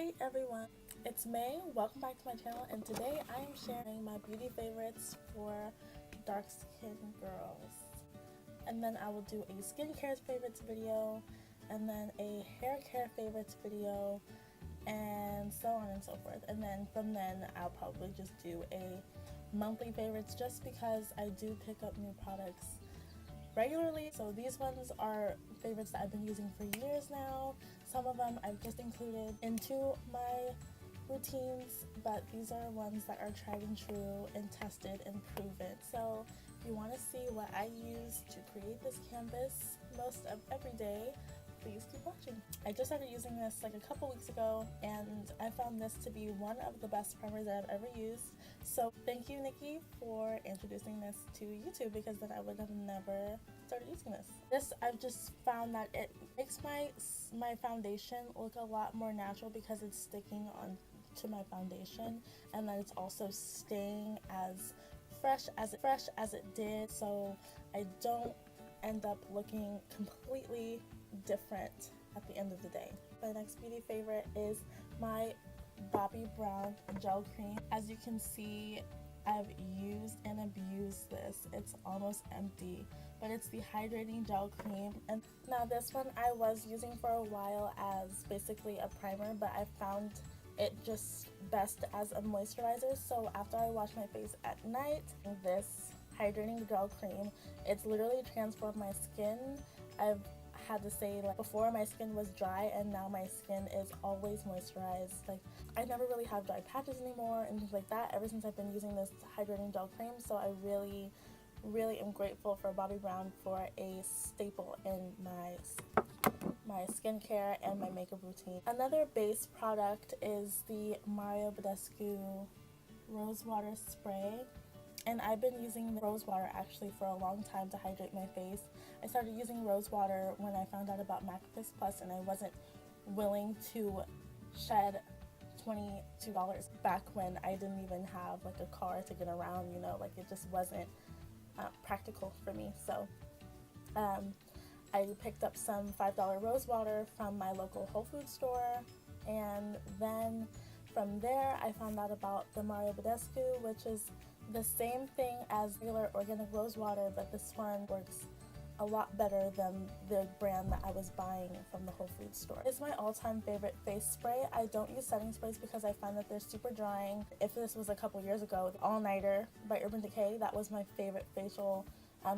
Hey everyone, it's May. Welcome back to my channel, and today I am sharing my beauty favorites for dark skin girls. And then I will do a skincare favorites video, and then a hair care favorites video, and so on and so forth. And then from then I'll probably just do a monthly favorites just because I do pick up new products regularly. So these ones are favorites that I've been using for years now. Some of them I've just included into my routines, but these are ones that are tried and true and tested and proven. So if you want to see what I use to create this canvas most of every day, please keep watching. I just started using this like a couple weeks ago, and I found this to be one of the best primers that I've ever used. So thank you, Nikki, for introducing this to YouTube, because then I would have never started using this. I've just found that it makes my foundation look a lot more natural because it's sticking on to my foundation, and then it's also staying as fresh as it did, so I don't end up looking completely different at the end of the day. My next beauty favorite is my Bobbi Brown gel cream. As you can see, I've used and abused this. It's almost empty, but it's the hydrating gel cream. And now this one I was using for a while as basically a primer, but I found it just best as a moisturizer. So after I wash my face at night, this hydrating gel cream, it's literally transformed my skin. I've had to say, like, before my skin was dry and now my skin is always moisturized. Like, I never really have dry patches anymore and things like that ever since I've been using this hydrating gel cream. So I really am grateful for Bobbi Brown for a staple in my skincare and my makeup routine. Another base product is the Mario Badescu Rose Water Spray. And I've been using the rose water actually for a long time to hydrate my face. I started using rose water when I found out about MAC Plus, and I wasn't willing to shed $22 back when I didn't even have like a car to get around, you know, like it just wasn't practical for me. So I picked up some $5 rose water from my local Whole Foods store, and then from there I found out about the Mario Badescu, which is the same thing as regular organic rose water, but this one works a lot better than the brand that I was buying from the Whole Foods store. It's my all-time favorite face spray. I don't use setting sprays because I find that they're super drying. If this was a couple years ago, All Nighter by Urban Decay, that was my favorite facial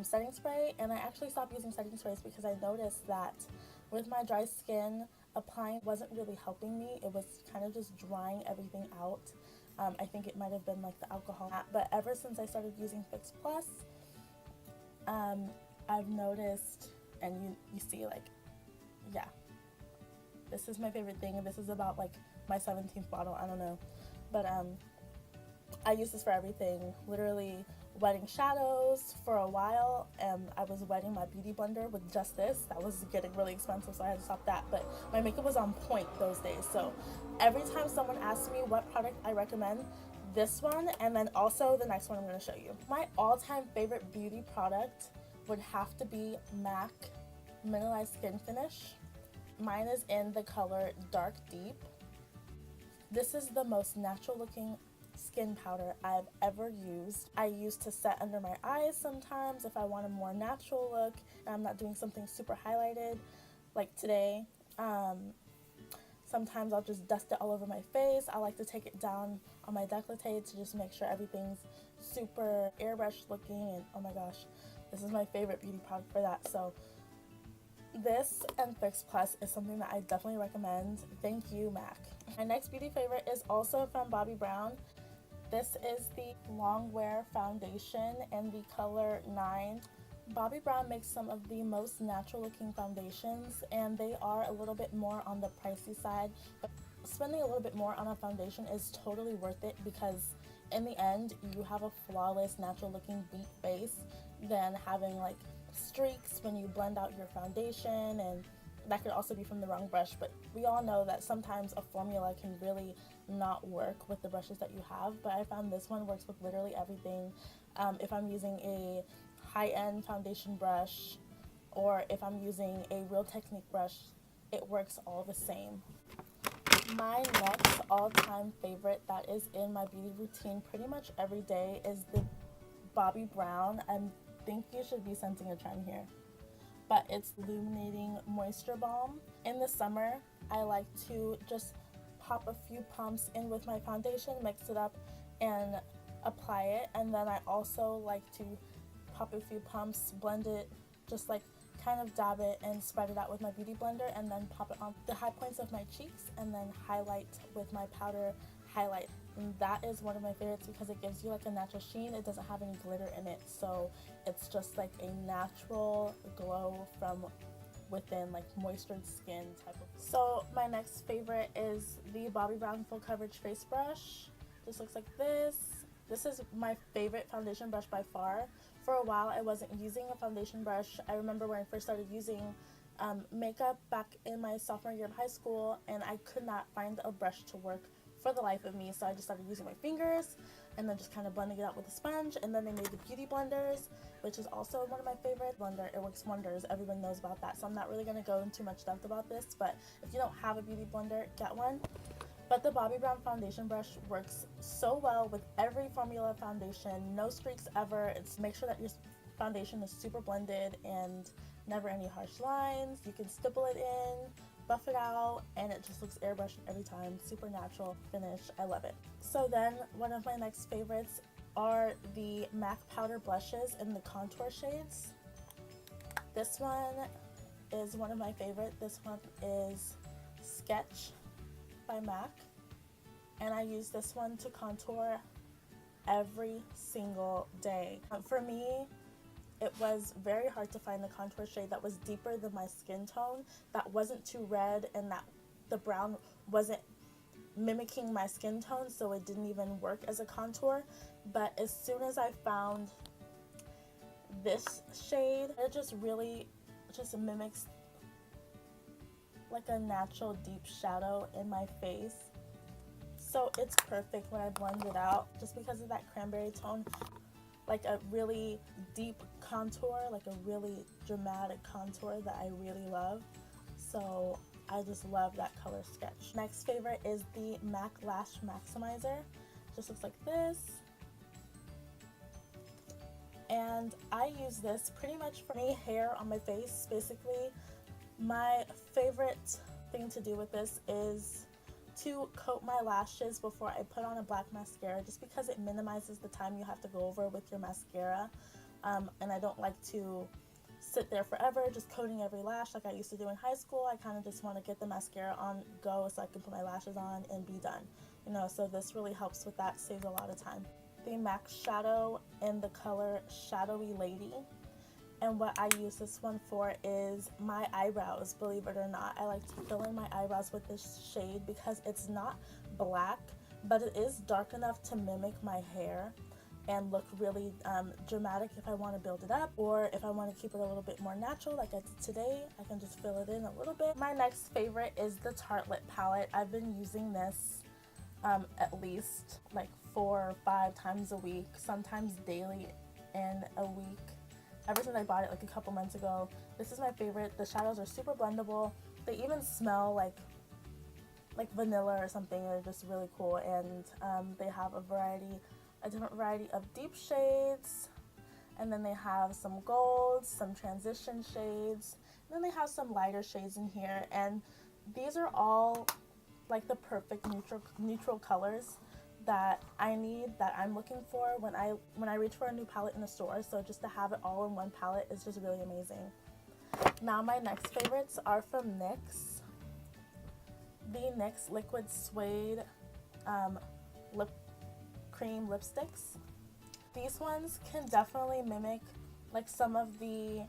setting spray, and I actually stopped using setting sprays because I noticed that with my dry skin, applying wasn't really helping me. It was kind of just drying everything out. I think it might have been like the alcohol, but ever since I started using Fix Plus, I've noticed, and you see, like, yeah, this is my favorite thing, and this is about like my 17th bottle, I don't know, but I use this for everything. Literally wetting shadows for a while, and I was wetting my beauty blender with just this. That was getting really expensive, so I had to stop that, but my makeup was on point those days. So every time someone asks me what product I recommend, this one, and then also the next one I'm going to show you. My all-time favorite beauty product would have to be MAC Mineralized Skin Finish. Mine is in the color Dark Deep. This is the most natural looking skin powder I've ever used. I use to set under my eyes sometimes if I want a more natural look and I'm not doing something super highlighted like today. Sometimes I'll just dust it all over my face. I like to take it down on my décolleté to just make sure everything's super airbrushed looking, and oh my gosh, this is my favorite beauty product for that. So this and Fix Plus is something that I definitely recommend. Thank you, MAC. My next beauty favorite is also from Bobbi Brown. This is the Long Wear Foundation in the color 9. Bobbi Brown makes some of the most natural looking foundations, and they are a little bit more on the pricey side, but spending a little bit more on a foundation is totally worth it, because in the end you have a flawless natural looking beat face than having like streaks when you blend out your foundation, and that could also be from the wrong brush. But we all know that sometimes a formula can really not work with the brushes that you have, but I found this one works with literally everything. If I'm using a high-end foundation brush, or if I'm using a Real Technique brush, it works all the same. My next all-time favorite that is in my beauty routine pretty much every day is the Bobbi Brown. I think you should be sensing a trend here, but it's Illuminating Moisture Balm. In the summer, I like to just pop a few pumps in with my foundation, mix it up, and apply it. And then I also like to pop a few pumps, blend it, just like kind of dab it and spread it out with my beauty blender, and then pop it on the high points of my cheeks, and then highlight with my powder highlight. And that is one of my favorites because it gives you like a natural sheen. It doesn't have any glitter in it, so it's just like a natural glow from within, like moistured skin type of. So my next favorite is the Bobbi Brown Full Coverage Face Brush. This looks like this. This is my favorite foundation brush by far. For a while I wasn't using a foundation brush. I remember when I first started using makeup back in my sophomore year of high school, and I could not find a brush to work for the life of me, so I just started using my fingers and then just kind of blending it out with a sponge. And then they made the beauty blenders, which is also one of my favorite. Blender, it works wonders. Everyone knows about that, so I'm not really going to go into much depth about this, but if you don't have a beauty blender, get one. But the Bobbi Brown foundation brush works so well with every formula foundation. No streaks ever. It's make sure that your foundation is super blended and never any harsh lines. You can stipple it in, buff it out, and it just looks airbrushed every time. Super natural finish. I love it. So then one of my next favorites are the MAC powder blushes in the contour shades. This one is one of my favorite. This one is Sketch by MAC, and I use this one to contour every single day. For me, it was very hard to find a contour shade that was deeper than my skin tone, that wasn't too red, and that the brown wasn't mimicking my skin tone, so it didn't even work as a contour. But as soon as I found this shade, it just really just mimics like a natural deep shadow in my face. So it's perfect when I blend it out, just because of that cranberry tone, like a really deep contour, like a really dramatic contour that I really love. So I just love that color Sketch. Next favorite is the MAC Lash Maximizer. Just looks like this. And I use this pretty much for any hair on my face, basically. My favorite thing to do with this is to coat my lashes before I put on a black mascara, just because it minimizes the time you have to go over with your mascara. And I don't like to sit there forever just coating every lash like I used to do in high school. I kind of just want to get the mascara on go so I can put my lashes on and be done. You know, so this really helps with that, saves a lot of time. The MAC Shadow in the color Shadowy Lady. And what I use this one for is my eyebrows, believe it or not. I like to fill in my eyebrows with this shade because it's not black, but it is dark enough to mimic my hair and look really dramatic if I want to build it up, or if I want to keep it a little bit more natural like I did today, I can just fill it in a little bit. My next favorite is the Tartelette palette. I've been using this at least like 4 or 5 times a week, sometimes daily in a week. Ever since I bought it like a couple months ago, this is my favorite. The shadows are super blendable. They even smell like vanilla or something. They're just really cool, and they have a different variety of deep shades, and then they have some golds, some transition shades, and then they have some lighter shades in here. And these are all like the perfect neutral colors that I need, that I'm looking for when I reach for a new palette in the store. So just to have it all in one palette is just really amazing. Now my next favorites are from NYX. The NYX Liquid Suede lip cream lipsticks. These ones can definitely mimic like some of the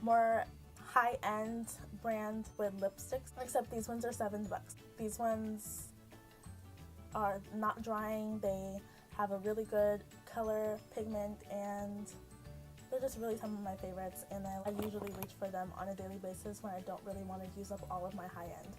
more high-end brand with lipsticks, except these ones are $7. These ones are not drying. They have a really good color pigment, and they're just really some of my favorites, and I usually reach for them on a daily basis when I don't really want to use up all of my high end.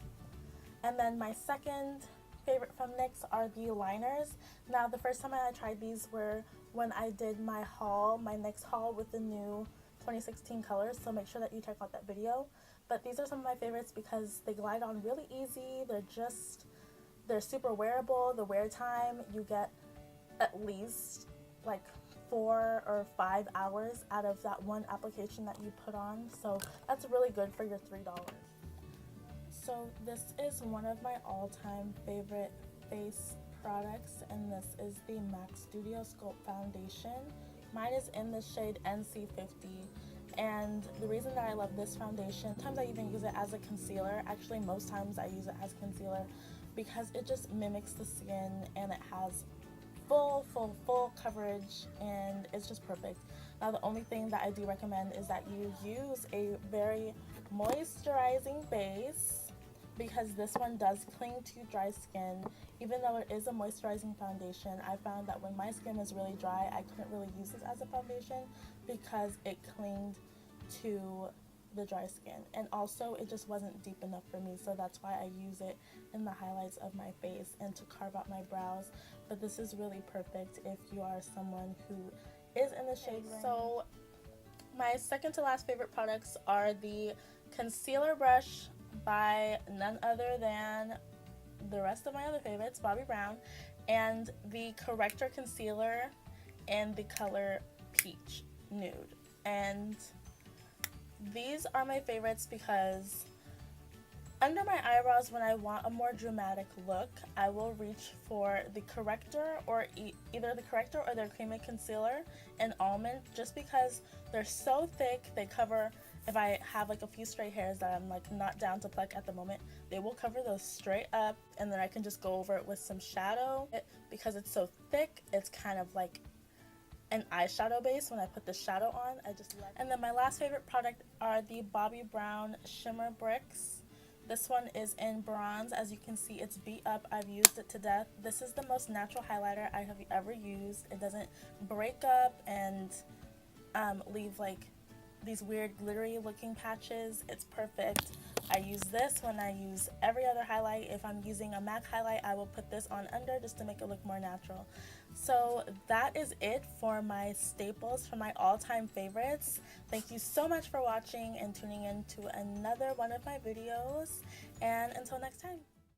And then my second favorite from NYX are the liners. Now the first time I tried these were when I did my haul, my NYX haul with the new 2016 colors, so make sure that you check out that video. But these are some of my favorites because they glide on really easy. They're just they're super wearable. The wear time, you get at least like 4 or 5 hours out of that one application that you put on, so that's really good for your $3. So this is one of my all-time favorite face products, and this is the MAC Studio Sculpt Foundation. Mine is in the shade NC50, and the reason that I love this foundation, sometimes I even use it as a concealer. Actually, most times I use it as concealer because it just mimics the skin and it has full coverage, and it's just perfect. Now the only thing that I do recommend is that you use a very moisturizing base, because this one does cling to dry skin. Even though it is a moisturizing foundation, I found that when my skin is really dry, I couldn't really use this as a foundation because it clinged to the dry skin, and also it just wasn't deep enough for me, so that's why I use it in the highlights of my face and to carve out my brows. But this is really perfect if you are someone who is in the shade range. So my second to last favorite products are the concealer brush by none other than the rest of my other favorites, Bobbi Brown, and the corrector concealer in the color Peach Nude. And these are my favorites because under my eyebrows, when I want a more dramatic look, I will reach for the corrector, or either the corrector or their creamy concealer in almond, just because they're so thick. They cover, if I have like a few stray hairs that I'm like not down to pluck at the moment, they will cover those straight up, and then I can just go over it with some shadow. Because it's so thick, it's kind of like an eyeshadow base when I put the shadow on. I just love it. And then my last favorite product are the Bobbi Brown Shimmer Bricks. This one is in bronze. As you can see, it's beat up. I've used it to death. This is the most natural highlighter I have ever used. It doesn't break up and leave like these weird glittery looking patches. It's perfect. I use this when I use every other highlight. If I'm using a MAC highlight, I will put this on under just to make it look more natural. So that is it for my staples, for my all-time favorites. Thank you so much for watching and tuning in to another one of my videos, and until next time.